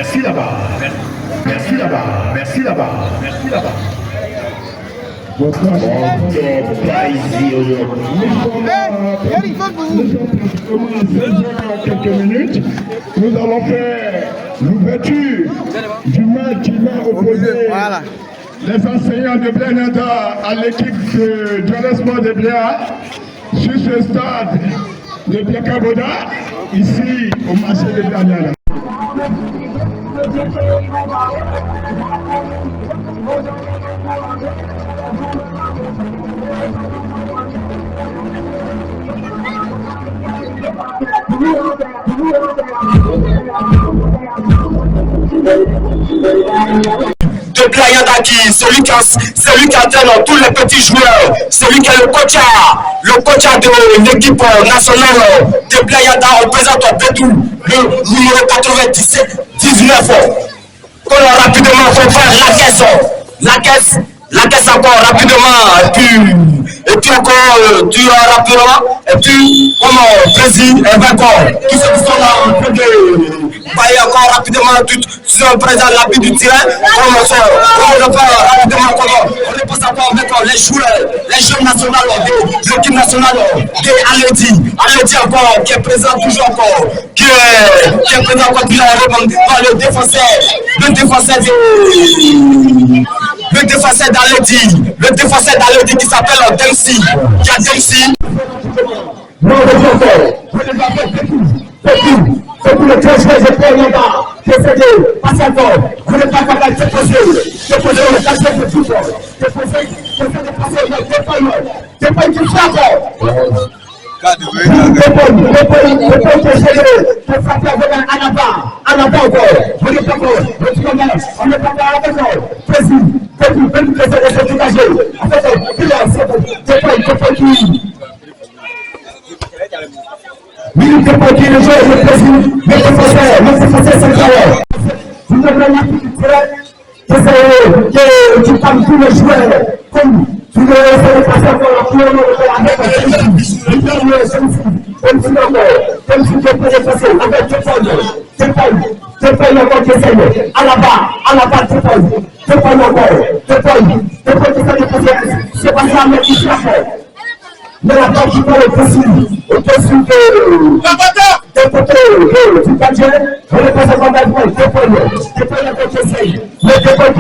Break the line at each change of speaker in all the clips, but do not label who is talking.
merci là-bas. Merci là-bas. Merci là-bas. Merci là-bas. Nous sommes quelques minutes. Nous allons faire l'ouverture du match qui va opposer les enseignants de Blénada à l'équipe de Sport de Bléa sur ce stade de Biakaboda, ici au marché de Blénada.
De Blénada qui, celui qui entraîne tous les petits joueurs, celui qui est le coach de l'équipe nationale de Blénada, on présente Bédou, le numéro 97, 19. Qu'on a rapidement fait faire la caisse encore rapidement, et puis encore tu rapidement, et puis comme Brésil et vainqueur, tous ceux qui sont là en train de bailler encore rapidement, tous sont présents à l'habit du terrain, comme on fait rapidement, on les passe encore avec les joueurs, les jeunes nationaux, l'équipe nationale de Aledi encore, qui est présent toujours encore, qui est présent encore, qui est le défenseur d'Aledi qui s'appelle Dempsey, qui a Dempsey.
Non, c'est pour le coach de Blénada, qui essaie de passer encore. Vous n'êtes pas capable de se poser le cachet de tout. De passer c'est pas une qui frappe. Le qui essaie de frapper avec un Anaba encore. Vous n'êtes pas encore. On n'est pas encore. Précis. Même que c'est de se dégager. En fait, c'est pas qui. Minute de points, le jeu, le président, le défenseur central. Vous avez la qui parle tous les joueurs, comme vous devez essayer de passer encore la couleur de la comme si vous pouvez passer avec deux points encore qui essayent, à la barre, deux points encore, qui essayent de passer, c'est pas ça, mais qui frappe. Mais la part qui parle est possible que des poteaux du Gadget, on ne passe pas d'accord, des points qui essayent, mais des points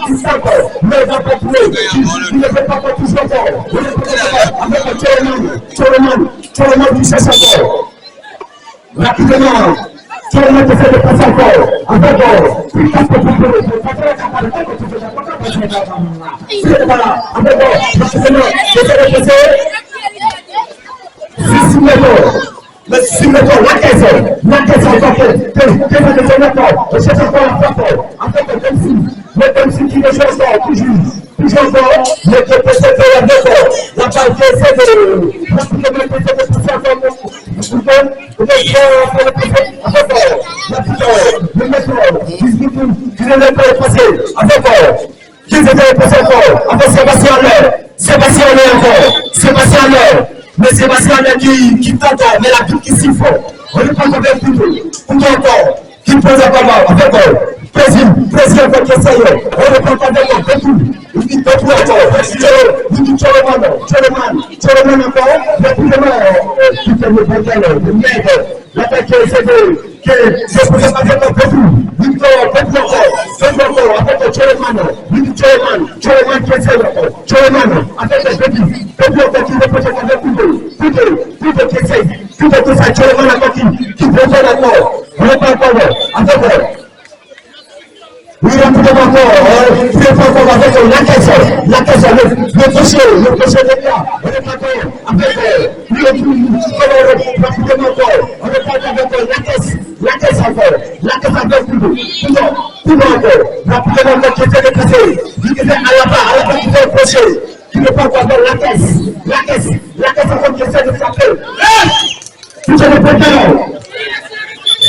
qui savent, mais il va pas jouer, il ne fait pas toucher encore, on ne peut pas avec Tchoureman qui cherche encore, rapidement, Tchoureman qui essaie de passer encore, avec il passe pour c'est voilà, avec rapidement, j'essaie de passer, 6 mètres, la caisse encore, je cherche encore la frappe, en fait, comme si qui ne cherche pas, toujours encore, mais que peut-être la balle qui essaie de rapidement passer Sébastien qui tente, mais la coupe qui siffle. On ne peut pas faire encore, qui pose encore, avec président qui essaye, on ne peut pas faire il dit encore, Tchoureman encore, rapidement, qui fait le bordel, le mec, l'attaque qui essaie de poser pas faire Victor, encore, avec Tchoureman qui essaye, Tchoureman, avec Bédou encore qui repose avec Couteau qui essaye, Couteau qui essaye, Tchoureman encore qui propose encore, on n'est pas encore, avec oui, rapidement encore, il faut encore avec la caisse, le dossier de là, on n'est pas encore, avec rapidement encore, on n'est pas avec la caisse encore, avec Couteau encore, rapidement encore qui essaie de passer, qui essaie à la barre qui fait approcher, qui ne peut pas encore la caisse encore qui essaie de frapper, tout est le président.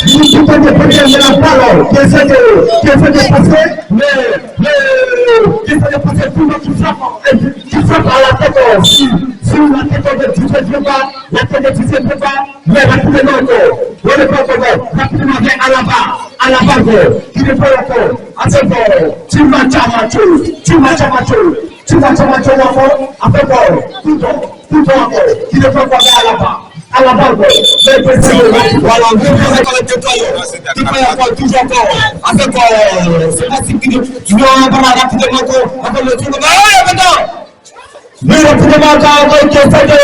Tout est le président de la balle, qui essaie de passer, mais qui essaie de passer tout le monde qui frappe à la tête, si la tête de Tissé ne peut pas, la tête de Tissé ne peut pas, mais rapidement encore, on ne peut pas encore, rapidement vient à la barre, la base, qui ne peut encore, avec tu matches à match, encore, avec tout encore, qui ne peut pas aller à la base, voilà, toujours encore, avec c'est pas si tu dois en parler rapidement, avec le truc, mais rapidement, qui essaie de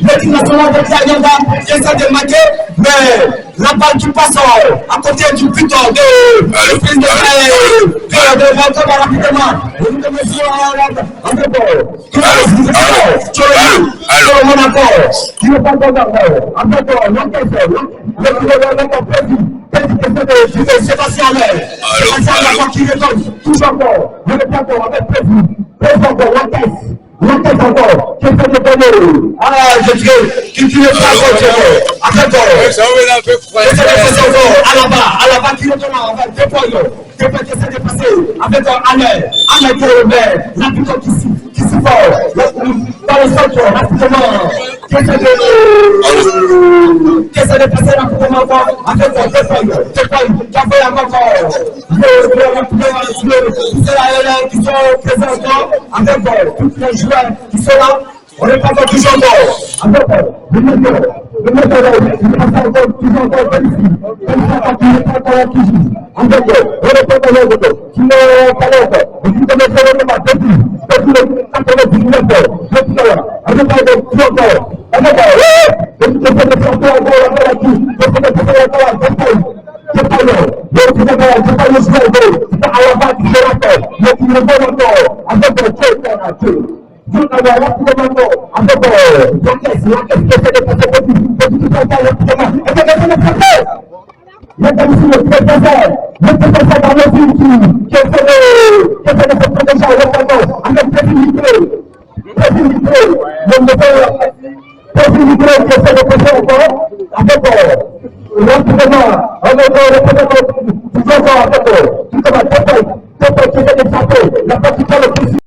l'équipe nationale de Kayanda, qui essaie de marquer, mais la balle qui passe à côté du buteur de Vancouver rapidement. Le Monaco, qui n'est pas bon d'accord. Avec Sébastien Allaire. Sébastien Allaire qui répond, toujours encore. Je ne pas encore avec prévu. Prévu encore, l'enquête encore, qui fait de bonheur. Ah, je dirais, qui ne pas encore, avec à la bas, qui retourne avec deux points, qui essaie de passer, avec Allaire, la plutôt qui s'y fort, dans le centre, rapidement, qui essaie de passer rapidement, avec deux points, qui a fait encore, qui sont présents, avec tous les joueurs qui sont là. On n'est pas encore toujours encore. Le météo, il passe encore toujours encore vérifié. Comme ça, quand il n'est pas encore toujours. On n'est pas encore qui n'est pas là encore. Et qui connaît pas depuis le 99 ans. Depuis là, on n'est pas encore toujours encore. On n'est pas et puis on fait des sorties encore là qui. On fait des sorties encore là. C'est pas là. Donc, c'est pas le joueur. C'est à la base qui est là. Mais qui ne peut encore. Avec le jeu, vous avez rapidement avec l'enquête qui essaie de passer depuis tout le temps rapidement. Et vous avez le français. Il y a ici le président dans le film qui essaie de se protéger rapidement avec présidité. Donc, présidité qui essaie de passer encore avec rapidement avec le président toujours avec tout comme un total qui essaie de frapper la partie pour le président.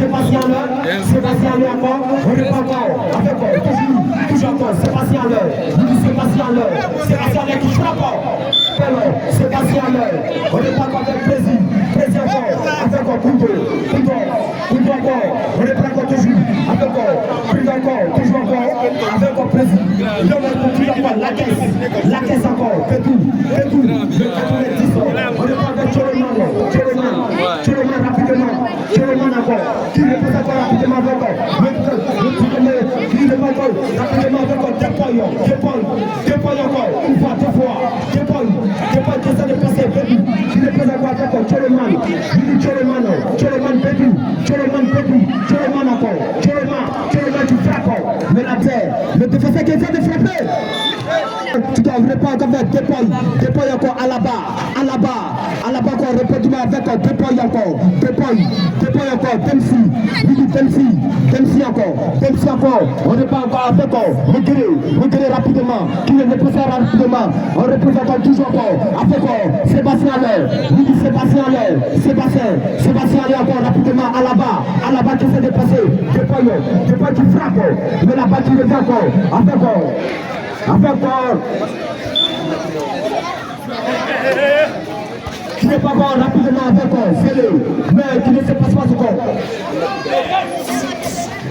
Sébastien Allaire encore, on n'est pas encore, avec toujours encore, Sébastien Allaire qui frappe, Sébastien Allaire, on n'est pas encore avec Prési encore, avec Coudo encore, on n'est pas encore toujours, avec toujours encore, avec Prési, la caisse encore, Pétou, le 90, on n'est pas avec Choleman rapidement, encore, qui ne peut pas rapidement avec qui ne peut pas rapidement avec deux points encore, une fois, deux fois, deux points qui essaie de passer, qui ne peut pas avec Choleman encore, Choleman qui frappe, mais la terre, le défenseur qui essaie de frapper. Tu ne devrais pas encore avec deux points encore à la barre encore, répète-moi avec deux points encore, Dempsey encore, on n'est pas encore avec Regré rapidement, qui ne représente rapidement, on représente toujours encore, avec Sébastien Allaire encore rapidement à la barre qui essaie de passer, deux points qui frappe, mais la balle qui revient encore, avec qui n'est pas bon rapidement avec Félé, mais qui ne se passe pas encore.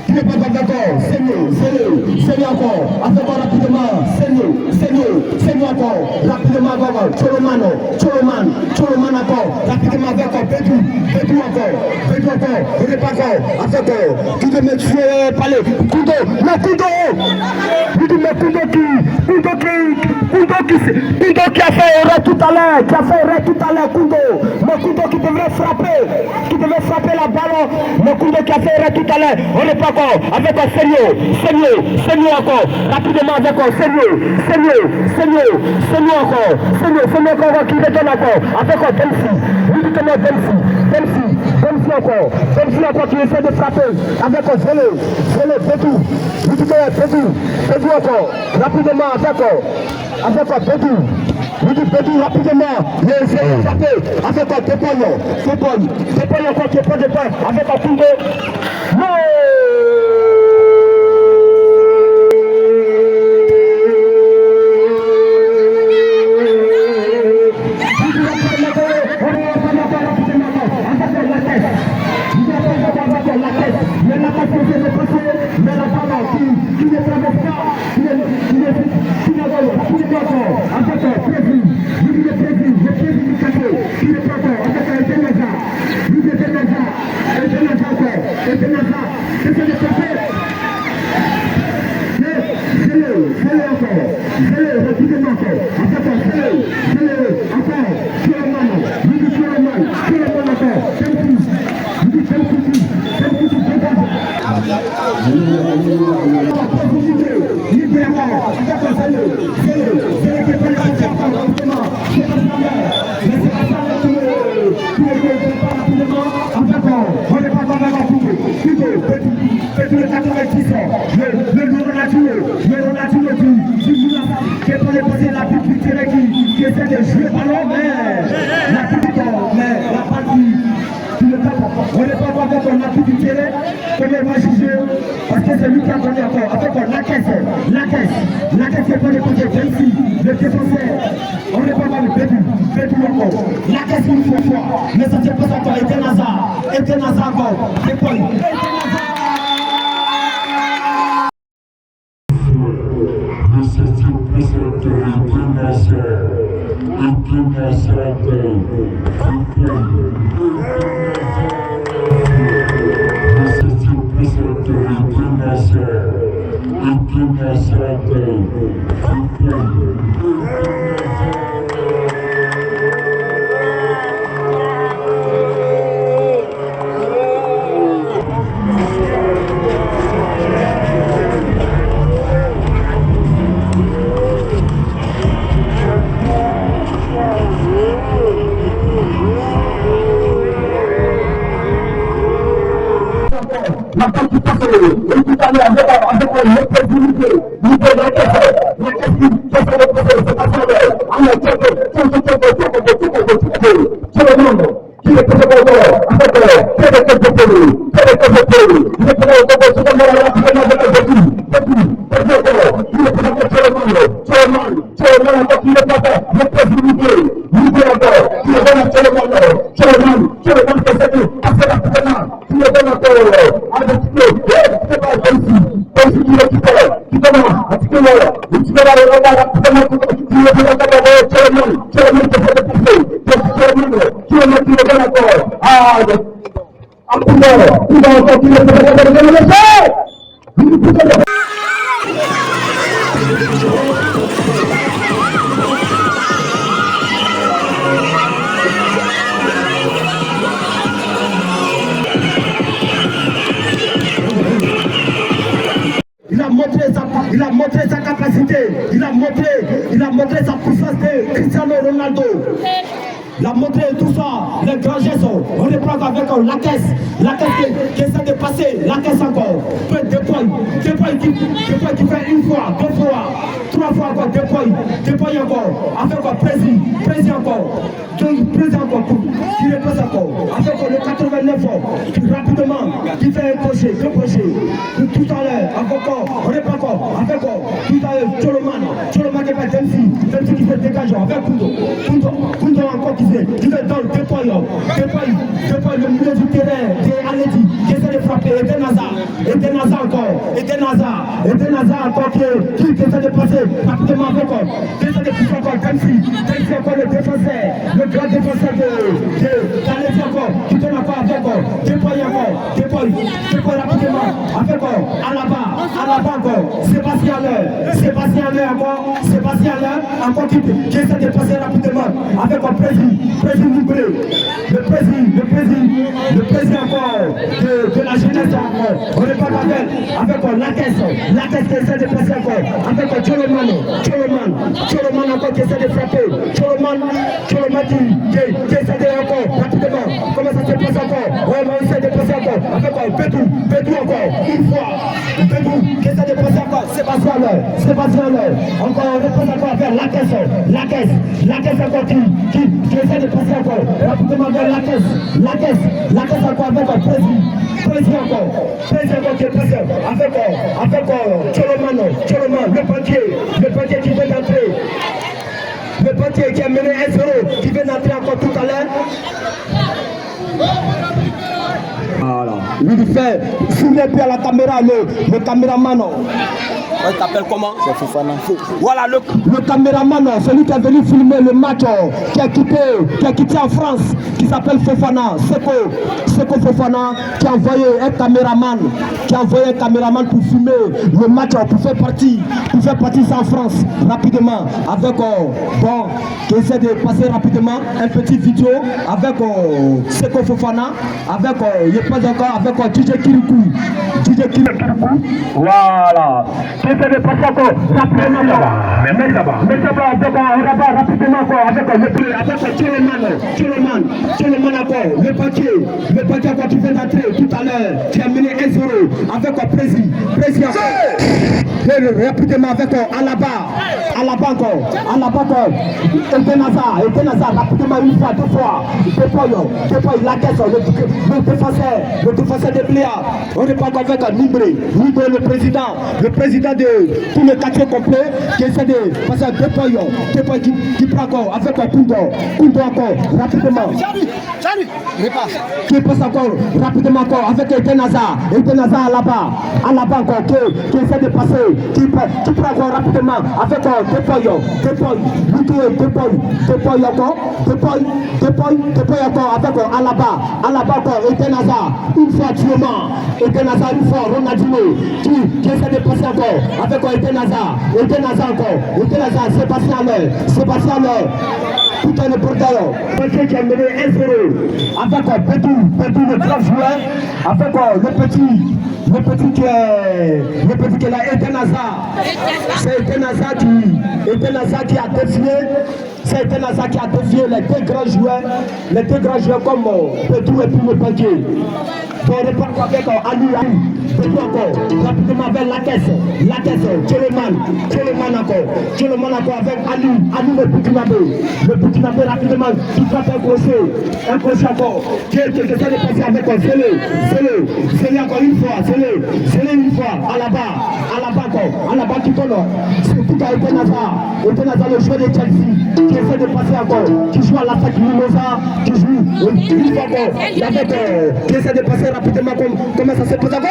Qui n'est pas bon d'accord, Seigneur encore, avec rapidement, Seigneur encore, rapidement avec Choloman encore, rapidement avec Bédou encore, on n'est pas encore, avec qui de me tuer, parler, Coudo qui a fait erreur tout à l'heure, Coudo, mais Coudo qui devrait frapper la ballon, mais Coudo qui a fait erreur tout à l'heure, on n'est pas encore, avec un sérieux encore, rapidement avec un sérieux encore, qui retourne encore, avec un Dempsey encore qui essaie de frapper, avec un Pédou encore, rapidement avec un Pédou rapidement, il essaie de frapper, avec un Déploy encore qui est pas de pain, avec un Koundé, non. Parce que c'est lui qui a donné encore, avec la caisse qui est pour les côtés, ici, le défenseur, on n'est pas dans le début encore, la caisse une fois, mais ça ne s'est pas encore, Eden Hazard encore, c'est quoi, Il a montré sa capacité, il a montré sa puissance de Cristiano Ronaldo. Il a montré tout ça, les grands gestes. On les prend avec la caisse qui essaie de passer, la caisse encore. Deux points qui fait une fois, deux fois, trois fois encore, deux points encore. Avec quoi, Prési encore. Prési encore, qui repasse encore. Avec le 89 qui rapidement, qui fait un crochet, deux crochets. Tout à l'heure, encore, on reprend encore, avec tout à l'heure, Choloman qui fait Dempsey qui fait dégager, avec Kundo encore qui fait dans le deux points, le milieu du terrain, de Aledi, qui essaie de frapper, Eden Hazard encore qui essaie de passer rapidement avec qui essaie de pousser encore Dempsey encore le défenseur, le grand défenseur d'Aledi encore, qui donne encore avec deux points rapidement, avec Alaba encore, Sébastien Aller encore qui essaie de passer rapidement, avec Prési Libré, le président encore de la jeunesse encore, on n'est pas avec la caisse qui essaie de passer encore, avec Choloman encore qui essaie de frapper, Choloman qui essaie de encore rapidement, comment ça se passe encore, vraiment il essaie de passer encore, avec Bédou encore, une fois, Bédou qui essaie de passer encore, Sébastien Aller, encore on repasse encore vers la caisse encore qui essaie de passer encore, rapidement vers la caisse encore avec Prési encore qui est passé avec Choloman, le banquier qui vient d'entrer, le banquier qui a mené 1-0, qui vient d'entrer encore tout à l'heure. Voilà, il fait, souvenez plus à la caméra, le caméraman.
Il t'appelle comment?
C'est Fofana.
Voilà le
caméraman, celui qui est venu filmer le match, qui a quitté en France, qui s'appelle Fofana, Seko Fofana, qui a envoyé un caméraman pour filmer le match, pour faire partie ça en France rapidement, avec qui essaie de passer rapidement un petit vidéo avec Seko Fofana, avec je pense encore avec DJ Kirikou. Voilà. Qui essaie de passer encore rapidement là-bas. Mais là-bas, rapidement encore avec Tcheleman encore, le papier encore qui vient d'entrer tout à l'heure, qui a mené 1-0 avec Prési encore. Rapidement avec Alaba encore, Ebenaza, rapidement une fois, deux fois, Depoy, la caisse, le défenseur de Bléa, on n'est pas encore avec Nibré, le président de tout le quartier complet, qui essaie de passer à Depoy qui prend encore avec Kundo encore, rapidement. Qui passe encore rapidement encore avec Ebenaza Alaba encore, qui essaie de passer, qui prend encore rapidement avec Depoy encore avec Alaba encore, Ebenaza une fois Ronaldinho qui essaie de passer encore avec Ebenaza encore, Sébastien Aller, putain le bordel, qui a mené 1-0 avec Bedou le grand joueur, avec le petit qui est là, Ebenaza. C'est Ebenaza qui a défié. C'est Ebenaza qui a défié les deux grands joueurs comme Bedou et puis le banquier. On repart avec Ali, Bedou encore, rapidement avec la caisse, Tcheleman encore avec Ali le Burkinabé rapidement, qui frappe un crochet encore, qui essaie de passer avec Zélé encore une fois, Alaba qui donne, c'est tout à Ebenaza le joueur de Chelsea, qui essaie de passer encore, qui joue à l'attaque Mimosa, qui joue une fois encore, qui essaie de passer rapidement comment ça se passe encore.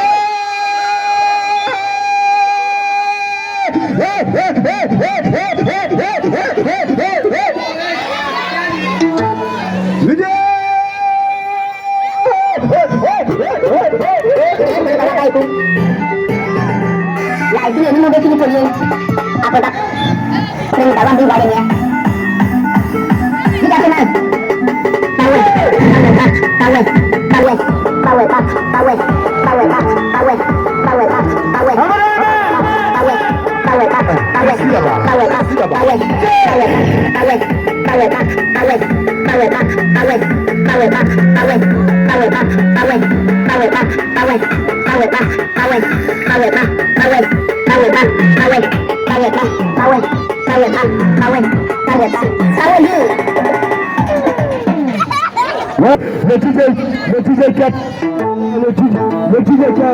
Le DJ qui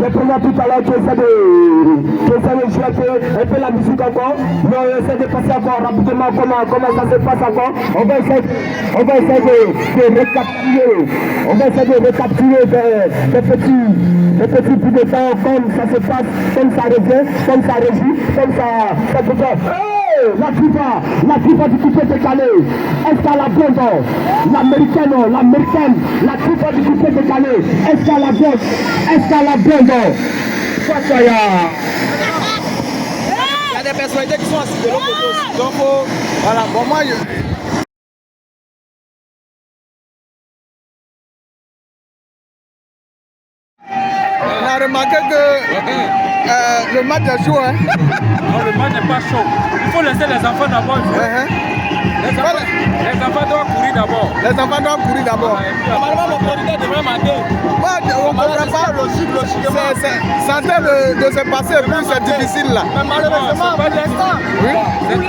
est présent tout à l'heure, qui essaie de jouer un peu la musique encore, mais on essaie de passer encore rapidement comment ça se passe encore. On va essayer de récapturer des petits bouts de temps, comme ça se passe, comme ça revient, comme ça réagit, comme ça peut faire. La FIFA du coupé décalé. Est-ce qu'à la blonde, l'américaine, la FIFA du coupé décalé. Est-ce qu'à la blonde,
Il y a des personnalités qui sont assises de l'autre côté. Donc, voilà, bon, moi, on a remarqué que le match est chaud. Hein?
Non, le match n'est pas chaud. Il faut laisser les enfants d'abord jouer. Les enfants doivent courir d'abord.
Normalement, mon candidat devrait marquer.
Moi, on ne comprend pas. C'est en train de se passer, puis c'est difficile là.
Mais malheureusement, pour l'instant.
Oui.
Pour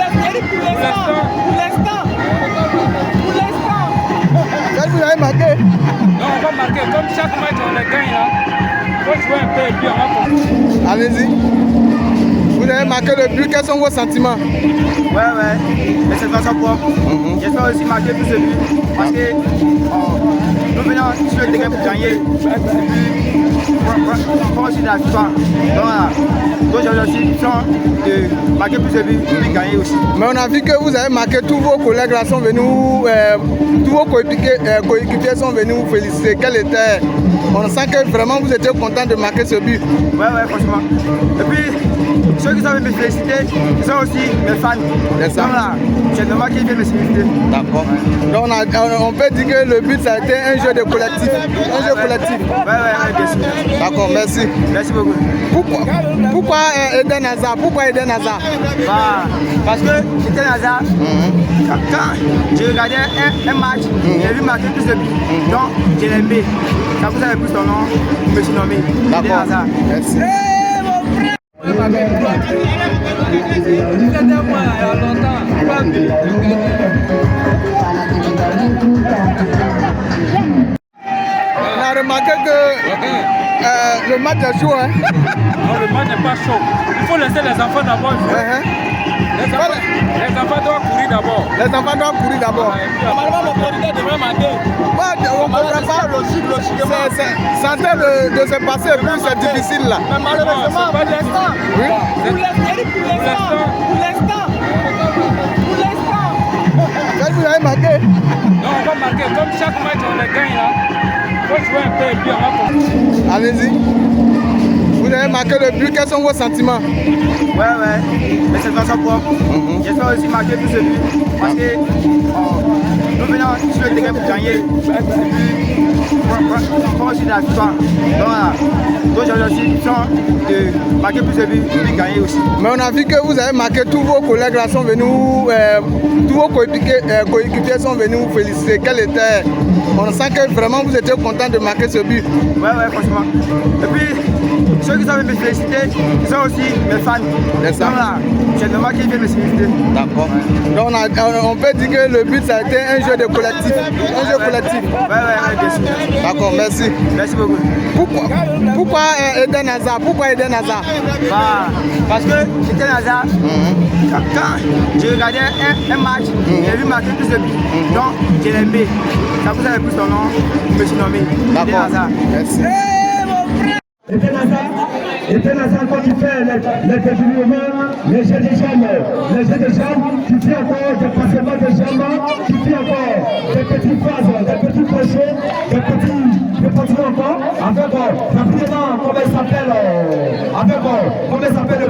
l'instant.
Vous avez marqué?
Non, on va marquer. Comme chaque match, on les gagne là. Il faut jouer un peu et puis on va continuer.
Allez-y. Vous avez marqué le but, quels sont vos sentiments?
Ouais, mais c'est pas ça pour. J'espère aussi marquer plus de buts parce que nous venons sur le terrain pour gagner. prend aussi de la victoire. Donc voilà. Donc j'ai aussi l'option de marquer plus de buts et gagner aussi.
Mais on a vu que vous avez marqué, tous vos collègues là sont venus, tous vos coéquipiers sont venus vous féliciter. On sent que vraiment vous étiez content de marquer ce but.
Ouais, franchement. Et puis, ceux qui sont venus me féliciter, ils sont aussi mes fans.
C'est ça.
Donc là, c'est normal qu'ils viennent me féliciter.
D'accord. Donc on peut dire que le but ça a été un jeu de collectif. Un jeu collectif.
Ouais, bien sûr.
D'accord, merci.
Merci beaucoup.
Pourquoi Eden Hazard? Pourquoi Eden Hazard?
Parce que Eden Hazard, quand j'ai regardé un match, j'ai vu marquer plus de buts. Donc, j'ai aimé. Ça vous avez plus ton nom, je me suis nommé Eden Hazard.
Merci. On a remarqué que le match est chaud. Hein?
Non, le match n'est pas chaud. Il faut laisser les enfants d'abord jouer. Les enfants doivent courir d'abord.
Les enfants doivent courir d'abord.
Normalement, mon producteur devrait marquer.
On ne comprend pas. C'est en train de se passer, puis c'est difficile là.
Mais malheureusement, pour l'instant,
Oui.
pour l'instant.
Vous avez marqué?
Non, on va marquer. Comme chaque match, on les gagne là. Il faut jouer un peu et puis on va continuer.
Allez-y. Vous avez marqué le but, quels sont vos sentiments?
Ouais, mais c'est dans son propre. J'espère aussi marquer plus de buts. Parce que nous venons sur le terrain pour gagner. Prend aussi de la victoire. Donc voilà. Donc j'ai aussi l'option de marquer plus de buts et gagner aussi.
Mais on a vu que vous avez marqué, tous vos collègues là sont venus, tous vos coéquipiers sont venus vous féliciter. On sent que vraiment vous étiez content de marquer ce but.
Ouais, franchement. Et puis, ceux qui sont venus me féliciter, ils sont aussi mes fans.
C'est ça.
Donc là, c'est normal qu'ils viennent me féliciter.
D'accord. Donc on peut dire que le but ça a été un jeu de collectif. Un jeu collectif.
Ouais, bien sûr.
D'accord, merci.
Merci beaucoup.
Pourquoi Eden Hazard? Pourquoi Eden Hazard?
Parce que Eden Hazard, quand j'ai regardé un match, j'ai vu marquer plus de buts. Donc j'ai aimé. Ça vous avez plus ton nom, je me suis nommé Eden Hazard.
Merci.
Eden Hazard, quand tu fais les déjouements, les jeux de jambes, tu fais encore des passements de jambes, tu fais encore des petites phases, des petits crochets, des petits encore, avec rapidement, comment il s'appelle,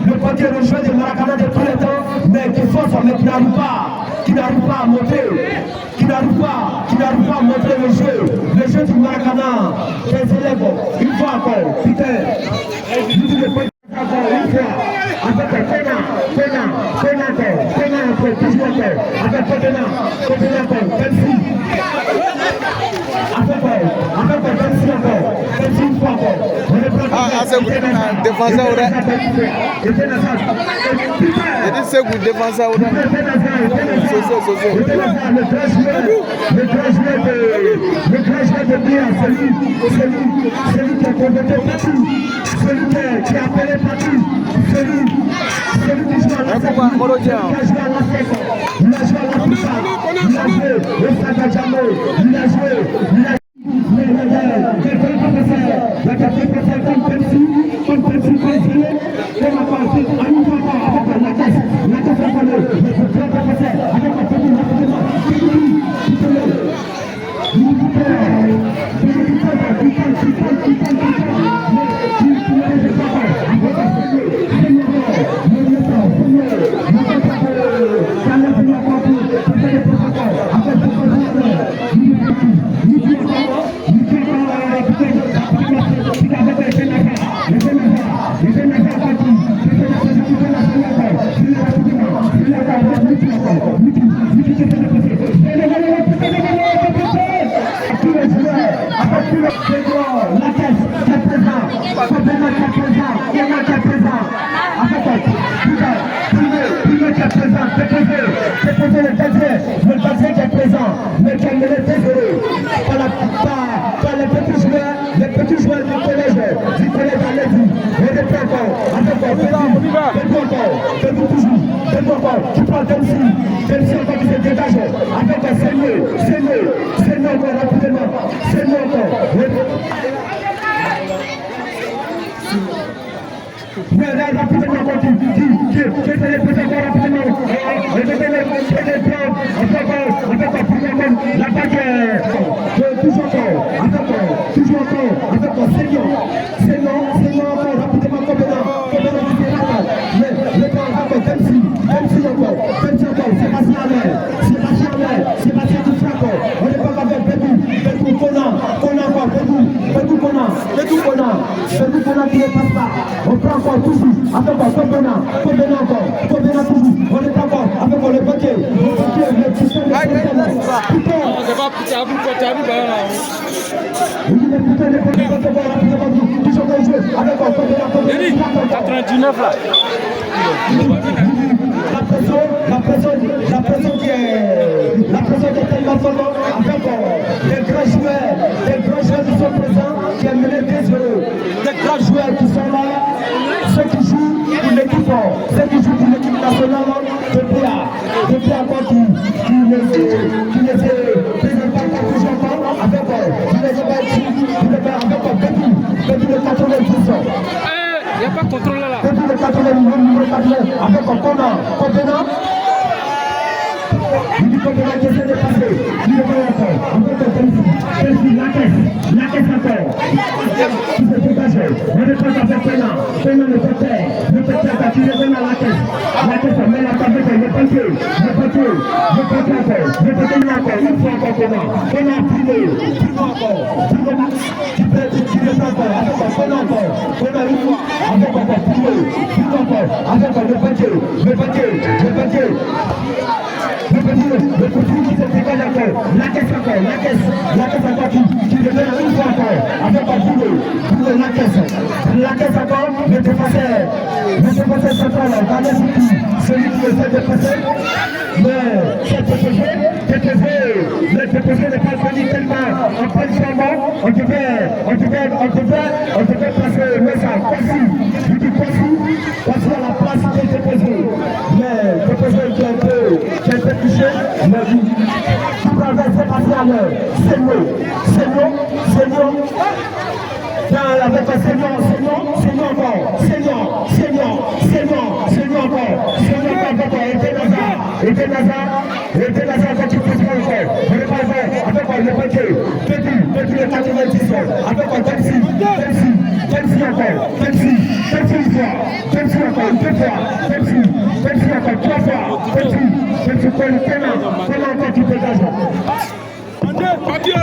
le potier, le jeu de Maracana de tous les temps, mais qui force, mais qui n'arrive pas à monter. Qui n'arrive pas à montrer le jeu du Maracana, les élèves, une fois encore, putain, une fois, avec Pena encore, toujours encore, avec Pena encore, Bensi, une fois encore,
c'est vous, défenseur ou c'est vous, défenseur ou
le grand joueur de bien, celui qui a convoqué partout, celui qui a appelé partout, celui qui joue à la seconde, il a joué à la FIFA, il a joué au Stade Djambo, il a joué, On prend encore toujours, avec encore Combena encore, Combena toujours, on est encore avec le paquet,
C'est pas petit à vous, côté à vous, bah là. Denis, 99 là.
La pression qui est tellement forte avec des grands joueurs qui sont présents, qui ont mené 2-0, des grands joueurs qui sont là, ceux qui jouent pour l'équipe, nationale depuis encore qui les présentent toujours encore avec depuis le 90%.
Il n'y a pas de contrôle là.
Depuis le 80, avec Combena. Il dit Combena qui essaie de passer. Il est encore. Avec la caisse encore. Qui se dégage. On est pas avec Pena. Pena le fait qui le donne à la caisse. La caisse, met la table, le paquet encore. Une fois encore Pena. Pena primé encore. Qui est encore. Pena encore. Pena une fois. Avec encore primé. Avec le paquet. Le petit qui se dégage encore. La caisse encore qui le donne une fois encore. Avec un boulet, la caisse encore, le défenseur central, celui qui essaie de passer, mais le TPG n'est pas venu tellement en plein chambon, on devait passer le message, voici à la place du TPG, mais le TPG qui a été touché, mais tout va se passer à l'heure, c'est mieux. Avec un senior encore, était Nazar, quand tu peux faire encore, on est pas fait, avec le paquet, depuis le 90, avec un Dempsey encore, Dempsey une fois, Dempsey encore, deux fois, Dempsey encore, trois fois, Dempsey pour le Pena encore qui dégage. Adieu.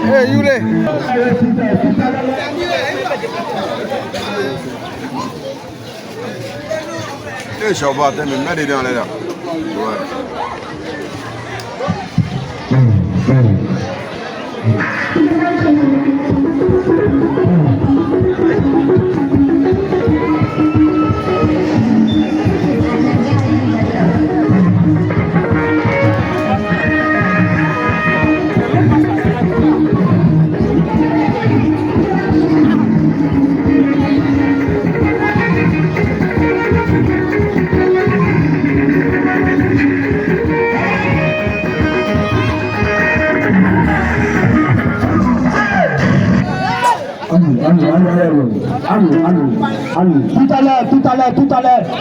Hey, Yule.
Hey, Shabbat, I'm ready down there.
Anu. Tout à l'heure,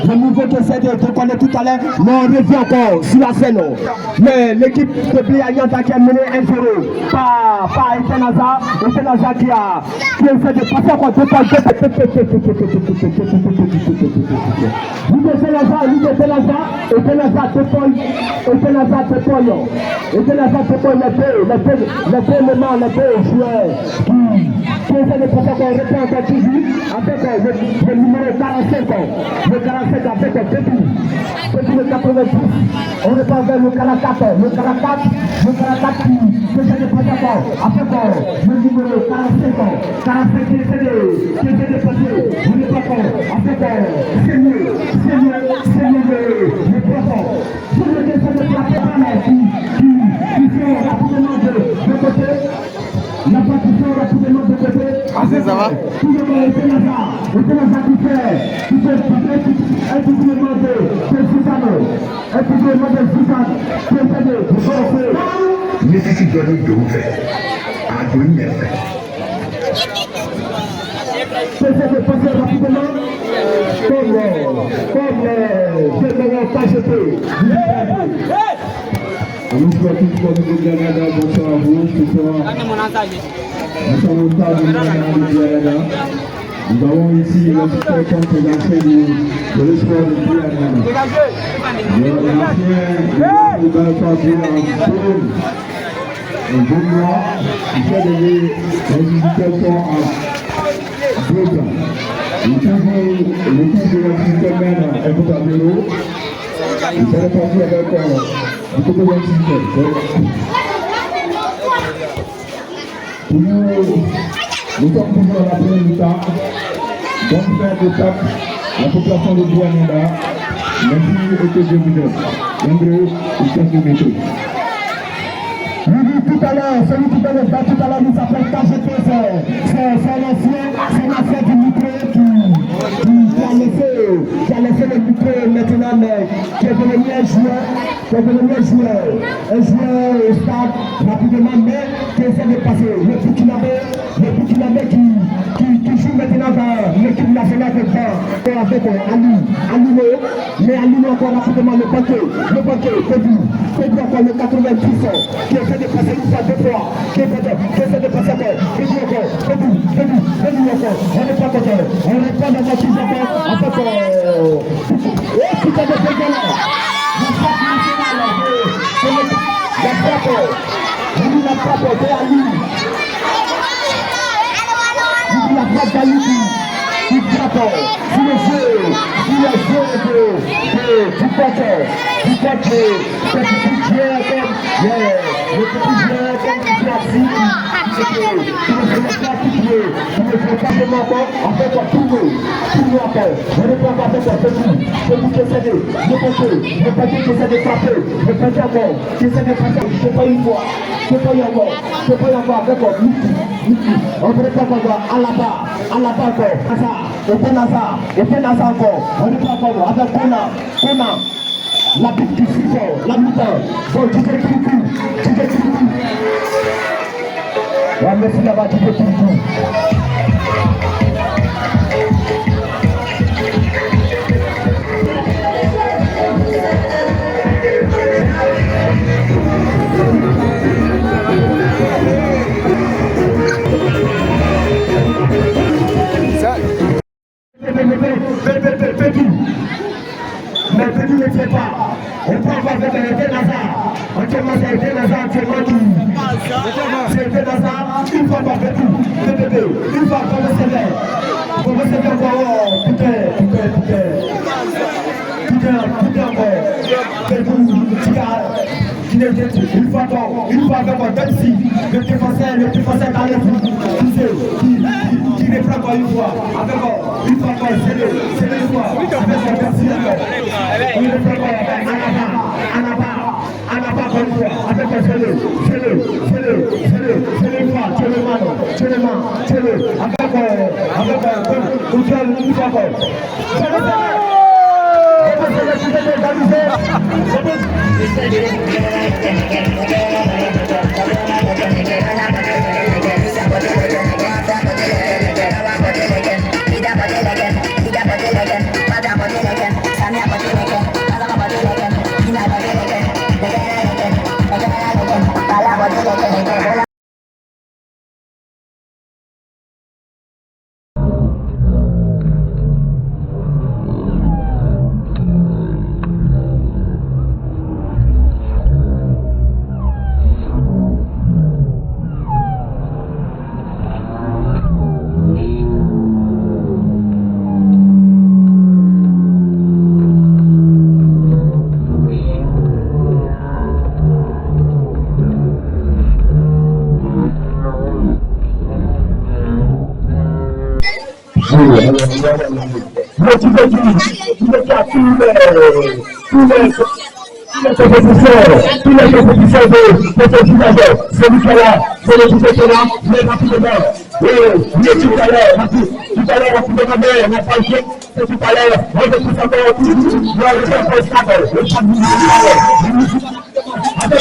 le nouveau qui essaie de connaître tout à l'heure, mais on revient encore sur la scène. Mais l'équipe de Bliayanta qui a mené 1-0 par Etenaza qui essaie de passer encore 2 points. Qui essaie de passer encore, répond encore toujours avec le numéro 45 ans. Le 45 avec depuis le 86. On repart vers le 44, le 44 qui essaie de passer encore avec le numéro 45 ans. 45 qui essaie de passer, je ne sais pas avec c'est mieux, le poisson. Je ne sais pas de placer qui fait rapidement de côté. La partition rapidement de côté.
Ça va?
Tout le monde est là, qui fait un doublement de Zidane, un doublement de Zidane, qui essaie de forcer.
L'équipe doit nous d'ouvrir à venir.
Qui essaie de passer rapidement, comme je ne l'ai pas jeté.
Bonsoir à tous pour le Canada, bonsoir à vous, ce soir. Nous sommes au stade du Canada. Nous avons ici la situation présentée de l'espoir de Canada. L'ancien parti en bon mois, il fait des résultats à 2 ans. Le temps de la système est pour à vélo. Il fallait partir avec du côté de la système. Nous sommes toujours à la première mi-temps. Donc, faire de tape la population de Douananda. Merci au TG Mineur. L'André, il tient de métaux.
Tout à l'heure, celui qui donne le bas tout à l'heure, il s'appelle KGP, c'est l'ancien du micro qui a laissé le micro maintenant, mais qui est devenu un joueur au stade rapidement, mais qui essaie de passer. Le Burkinabé qui joue maintenant dans l'équipe nationale de bain avec Alino, mais Alino encore rapidement le paquet, c'est encore le 86 qui essaie de passer une fois, 2 fois, qui essaie de passer encore, on n'est pas content, on n'est pas dans la prise encore, en fait, et tout à fait là, la frappe, c'est Ali. La frappe d'Ali qui frappe sur le jeu du poker, le petit joueur qui ne se pas toucher, qui ne fait pas de moment, en fait, tourner encore. On ne peut pas faire celui qui essaie le paquet qui essaie de frapper, le paquet encore, qui essaie de frapper, je ne sais pas une fois, je ne sais pas encore, avec on ne peut pas encore, à la barre encore, Etenaza encore, on ne peut pas encore, avec Kona, la bite qui suit, la mi-temps, bon, tu fais tout. Ouais, merci là-bas, tu fais tout. Mais Petit ne sait pas. On peut avoir avec Etenaza. Actuellement, c'est Etenaza c'est Etenaza, une fois par Petit. Une fois par le CV. Pour le CV encore, putain encore. Une fois encore, même si le défenseur dans les fous, qui ne prend pas une fois, avec une fois encore, c'est le fois, avec son merci on ne prend pas Anaba encore une fois, avec c'est le avec une fois encore. motivé qui a tous les compétitions de ce joueur, celui qui est là, c'est le joueur qui est là, mais rapidement. Oui, tout à l'heure, rapidement, mais on n'a pas le temps, c'est tout à l'heure, on va tout savoir, on va le faire pour le stade, le stade avec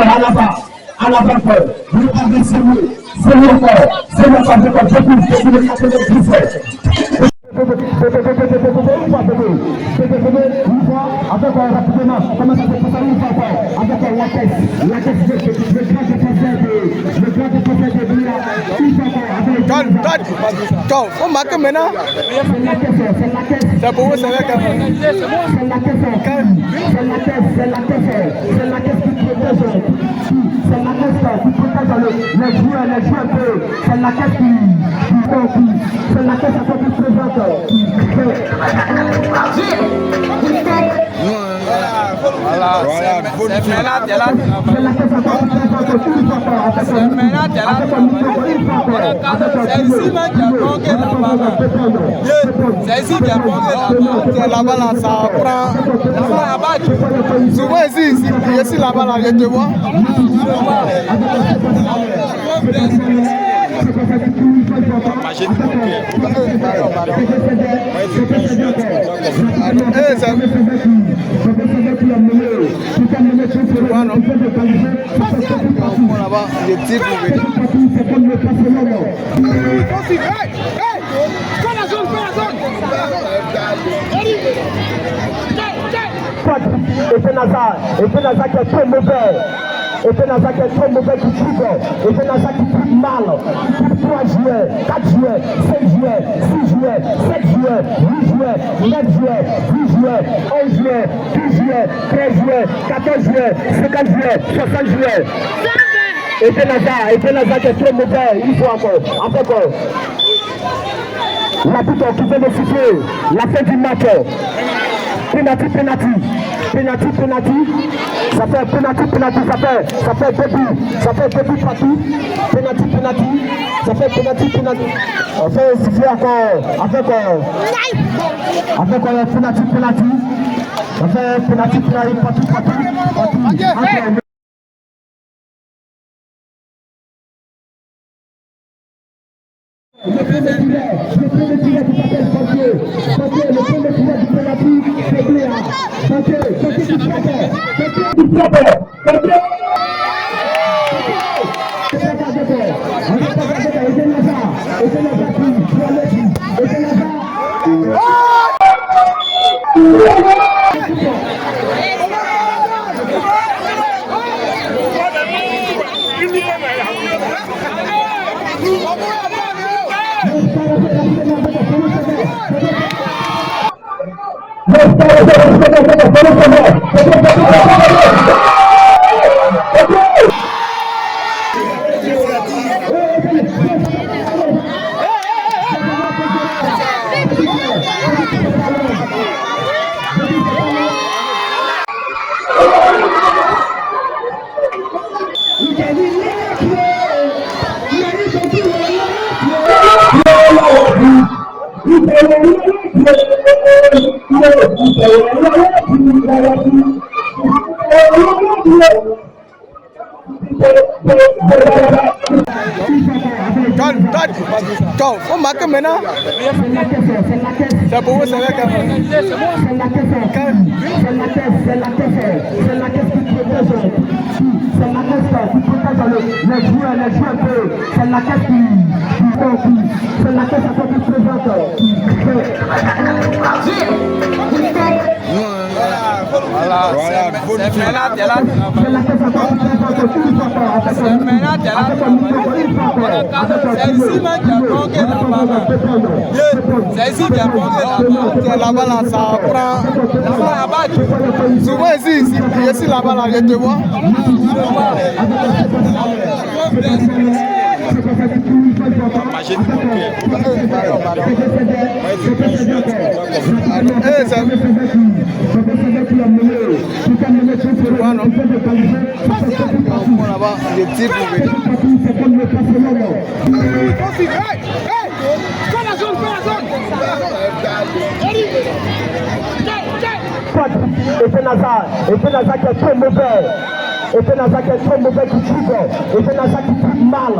la à la vapeur, vous parlez de c'est
on marque maintenant. C'est pour vous, c'est la caisse qui protège les joueurs, c'est la caisse qui c'est la caisse à côté présente.
Voilà, c'est maintenant de là. C'est maintenant de là. C'est ici même qu'il y a bon que là-bas. C'est ici qu'il y a bon que là-bas.
Là-bas, là, ça prend. Souvent ici, ici là-bas, là, je te vois.
Et Benaza qui est très mauvais. Et Benaza qui est très mauvais qui tripe. Et Benaza qui tripe mal. Qui tripe 3 juillet, 4 juillet, 5 juillet, 6 juillet, 7 juillet, 8 juillet, 9 juillet, 10 juillet, 11 juillet, 12 juillet, 13 juillet, 14 juillet, 50 juillet, 60 juillet. Et Benaza qui est très mauvais. Il faut encore. L'arbitre qui vient de siffler la fin du match. Penalty. Ça fait penalty, ça fait début partout. Penalty. Ça fait penalty. On fait siffler encore avec penalty. Ça fait penalty partout. Le premier filet qui s'appelle Santé, le premier filet du penalty, c'est Bléa. Santé qui frappe.
On marque maintenant. C'est pour vous, c'est la caisse qui protège. C'est la caisse qui protège les joueurs. C'est la caisse c'est la caisse à côté présente.
Voilà, c'est maintenant de là. C'est maintenant de là.
C'est ici même qu'il y a bloqué là-bas. C'est ici qu'il y a bloqué là-bas.
Là-bas, là, ça prend. Souvent ici, là-bas, là, je te vois.
Ebenaza qui est très mauvais. Ebenaza qui est très mauvais qui tripe. Ebenaza qui tripe mal.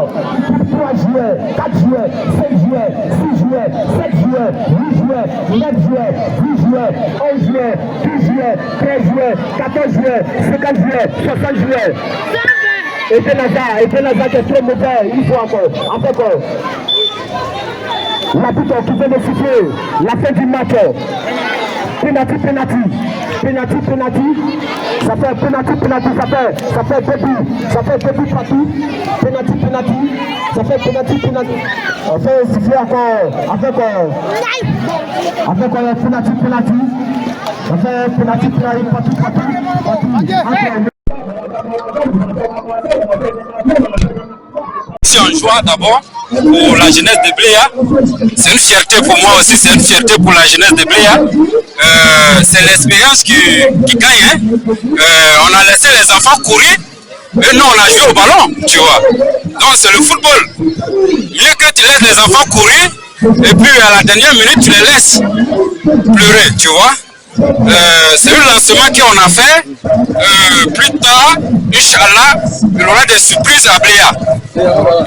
Qui tripe 3 juillet, 4 juillet, 5 juillet, 6 juillet, 7 juillet, 8 juillet, 9 juillet, 10 juillet, 11 juillet, 12 juillet, 13 juillet, 14 juillet, 50 juillet, 60 juillet. Ebenaza qui est très mauvais. Il faut encore. L'arbitre qui vient de siffler la fin du match. Penalty. Ça fait penalty, ça fait début partout. Penalty. Ça fait penalty. On fait siffler encore. Avec penalty. Ça fait penalty partout.
C'est en joie d'abord pour la jeunesse de Bléa. C'est une fierté pour moi aussi, c'est une fierté pour la jeunesse de Bléa. C'est l'expérience qui gagne. Hein. On a laissé les enfants courir et nous on a joué au ballon, tu vois. Donc c'est le football. Mieux que tu laisses les enfants courir et puis à la dernière minute tu les laisses pleurer, tu vois. C'est un lancement qu'on a fait. Plus tard, Inch'Allah, il y aura des surprises à Bléa.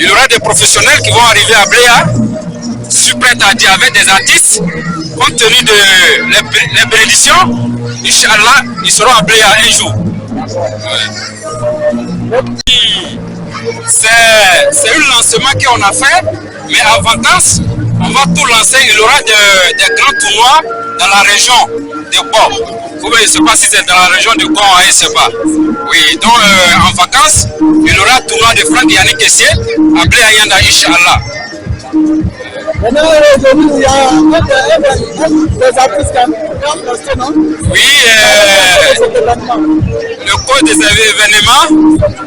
Il y aura des professionnels qui vont arriver à Bléa, super tardi avec des artistes, compte tenu de les bénédictions. Inch'Allah, ils seront à Bléa un jour. C'est un lancement qu'on a fait, mais avant ça, on va tout lancer. Il y aura des grands tournois dans la région de Bon. Je ne sais pas si c'est dans la région de Bon, je ne sais pas. Oui, donc en vacances, il y aura un tournoi de Franck Yannick Kessier à Bléa Yanda, Inch'Allah. Oui, le code des événements,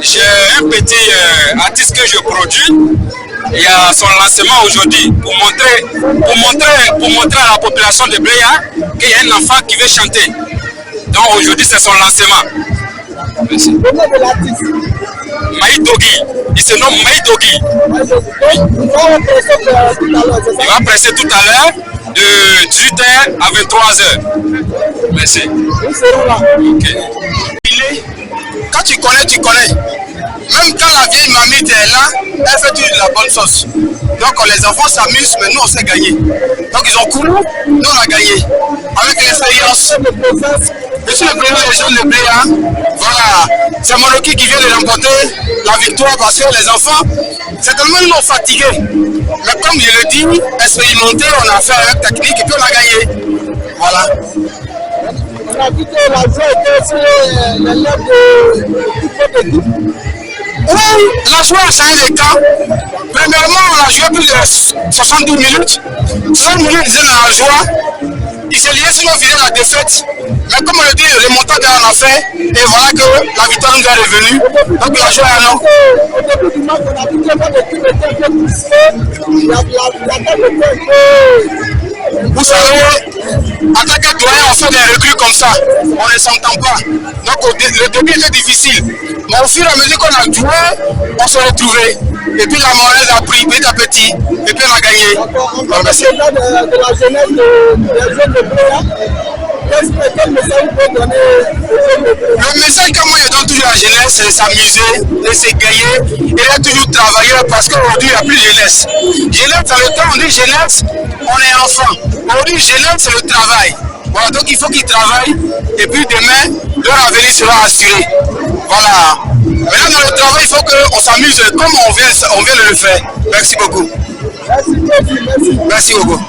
j'ai un petit artiste que je produis. Il y a son lancement aujourd'hui pour montrer à la population de Bléa qu'il y a un enfant qui veut chanter. Donc aujourd'hui c'est son lancement. Merci. Maïdogi, il se nomme Maïdogi. Il va presser tout à l'heure de 18h à 23h. Merci. Okay. Quand tu connais, tu connais. Même quand la vieille mamie est là, elle fait toujours de la bonne sauce. Donc les enfants s'amusent, mais nous on sait gagner. Donc ils ont couru, nous on a gagné. Avec l'expérience. Je suis le premier des jeunes de Bléa. Voilà. C'est Monoki qui vient de remporter la victoire parce que les enfants, c'est tellement ils l'ont fatigué. Mais comme je le dis, expérimenté, on a fait avec technique et puis on a gagné. Voilà. On a vu que la joie était sur l'élève de oui, la joie a changé de camp. Premièrement, on a joué plus de 72 minutes. 60 minutes, ils étaient dans la joie. Ils se liaient sinon virer la défaite. Mais comme on le dit, le remontant on a fait. Et voilà que la victoire nous est revenue. Donc la joie est là. Au début du match, on a vu que l'équipe était un peu poussée. Vous savez, en tant que doyen, on fait des recrues comme ça. On ne s'entend pas. Donc le début était difficile. Mais au fur et à mesure qu'on a joué, on se retrouvait. Et puis la morale a pris petit à petit. Et puis on a gagné. Alors, merci. De la jeunesse des jeunes de Bléa, quel message vous pouvez donner aux jeunes de Bléa? Le message que moi je donne toujours à la jeunesse, c'est s'amuser, de se gagner et de toujours travailler parce qu'aujourd'hui il n'y a plus de jeunesse. Jeunesse, dans le temps on dit jeunesse, on est enfant. Aujourd'hui jeunesse c'est le travail. Voilà, donc il faut qu'ils travaillent et puis demain leur avenir sera assuré. Voilà. Maintenant dans le travail il faut qu'on s'amuse comme on vient de le faire. Merci beaucoup. Merci beaucoup. Merci beaucoup.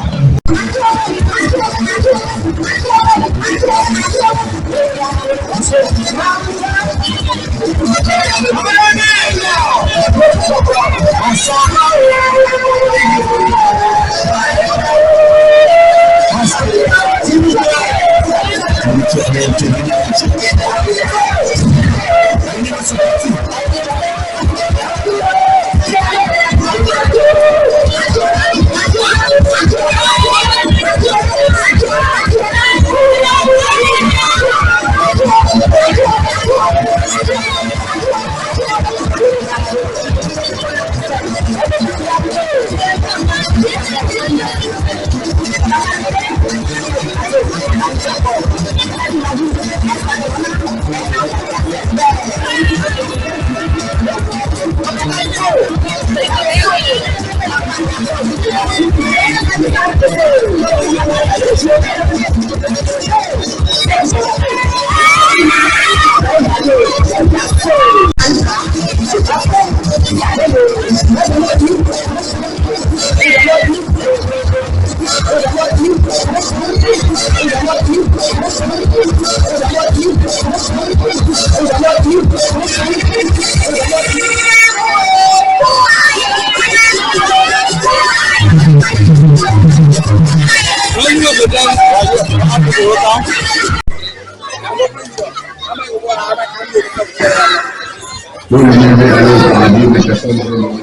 Donc, je vais aller au paradis, mais personne ne veut.